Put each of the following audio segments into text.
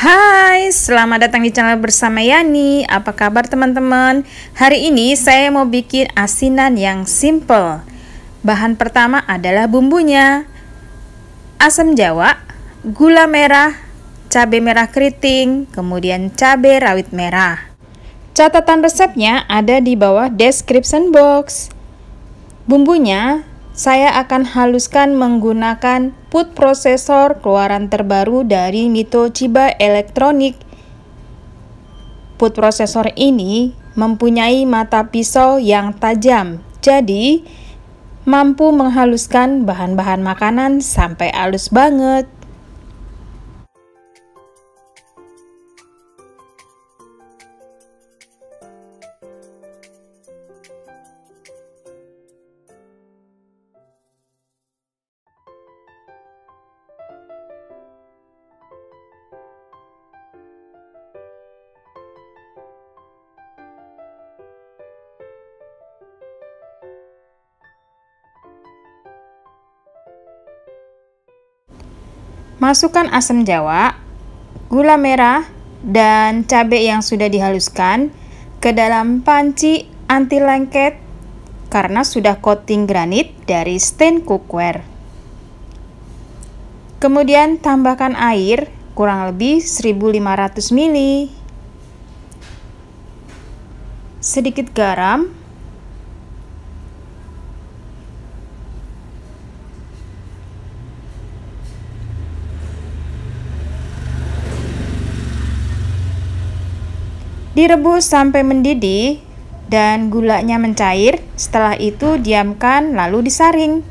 Hai, selamat datang di channel bersama Yani. Apa kabar teman-teman? Hari ini saya mau bikin asinan yang simple. Bahan pertama adalah bumbunya. Asam jawa, gula merah, cabai merah keriting, kemudian cabai rawit merah. Catatan resepnya ada di bawah description box. Bumbunya saya akan haluskan menggunakan food processor keluaran terbaru dari Mitochiba Electronic. Food processor ini mempunyai mata pisau yang tajam, jadi mampu menghaluskan bahan-bahan makanan sampai halus banget. Masukkan asam jawa, gula merah, dan cabai yang sudah dihaluskan ke dalam panci anti lengket karena sudah coating granit dari stain cookware. Kemudian tambahkan air kurang lebih 1500 ml, sedikit garam, direbus sampai mendidih dan gulanya mencair. Setelah itu diamkan lalu disaring.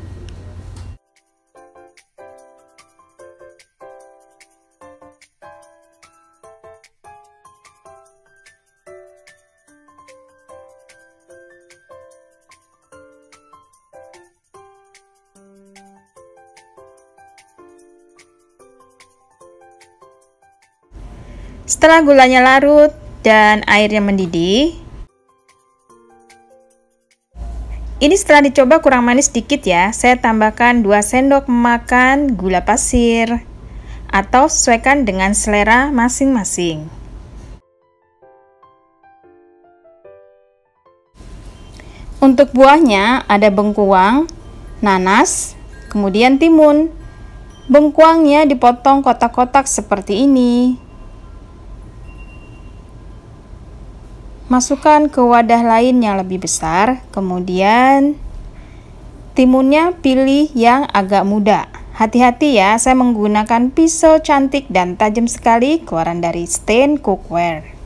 Setelah gulanya larut dan airnya mendidih, ini setelah dicoba kurang manis dikit ya, saya tambahkan 2 sendok makan gula pasir atau sesuaikan dengan selera masing-masing. Untuk buahnya ada bengkuang, nanas, kemudian timun. Bengkuangnya dipotong kotak-kotak seperti ini. Masukkan ke wadah lain yang lebih besar, kemudian timunnya pilih yang agak muda. Hati-hati ya, saya menggunakan pisau cantik dan tajam sekali keluaran dari stain cookware.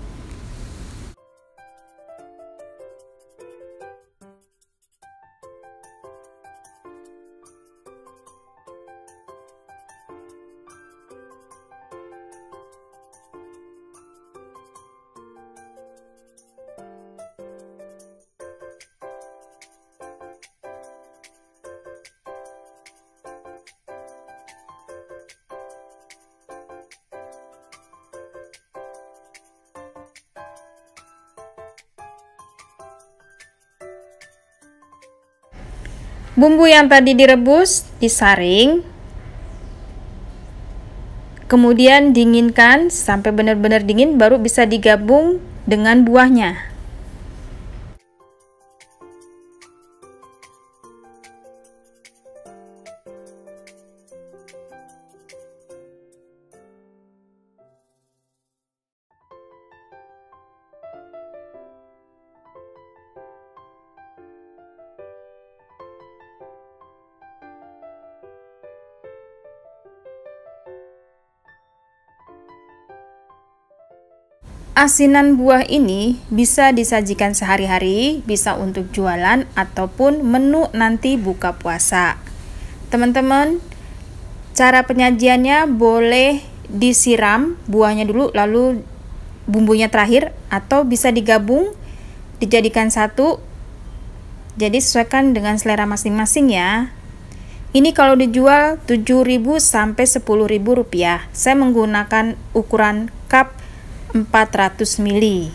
Bumbu yang tadi direbus disaring, kemudian dinginkan sampai benar-benar dingin, baru bisa digabung dengan buahnya. Asinan buah ini bisa disajikan sehari-hari, bisa untuk jualan ataupun menu nanti buka puasa. Teman-teman, cara penyajiannya boleh disiram buahnya dulu lalu bumbunya terakhir, atau bisa digabung dijadikan satu. Jadi sesuaikan dengan selera masing-masing ya. Ini kalau dijual 7.000 sampai 10.000 rupiah. Saya menggunakan ukuran cup 400 ml.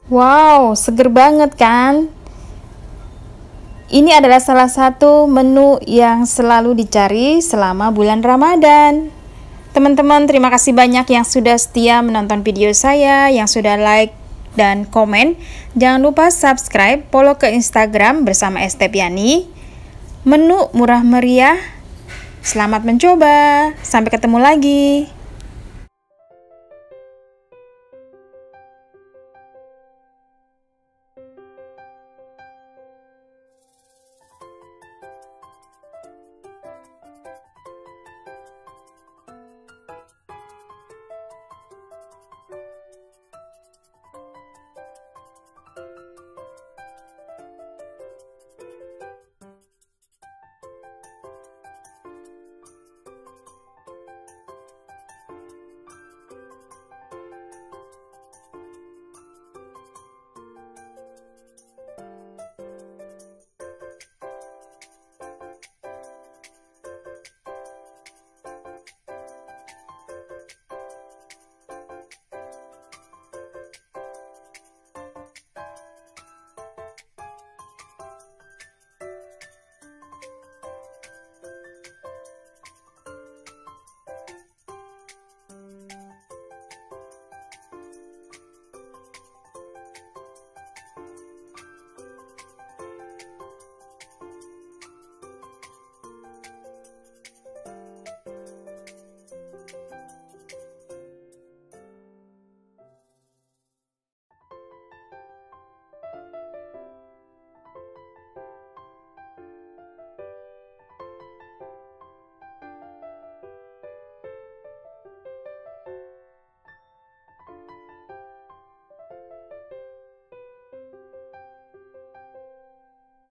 Wow, seger banget kan? Ini adalah salah satu menu yang selalu dicari selama bulan Ramadan. Teman-teman, terima kasih banyak yang sudah setia menonton video saya, yang sudah like dan komen. Jangan lupa subscribe, follow ke Instagram bersama Estepiani. Menu murah meriah. Selamat mencoba. Sampai ketemu lagi.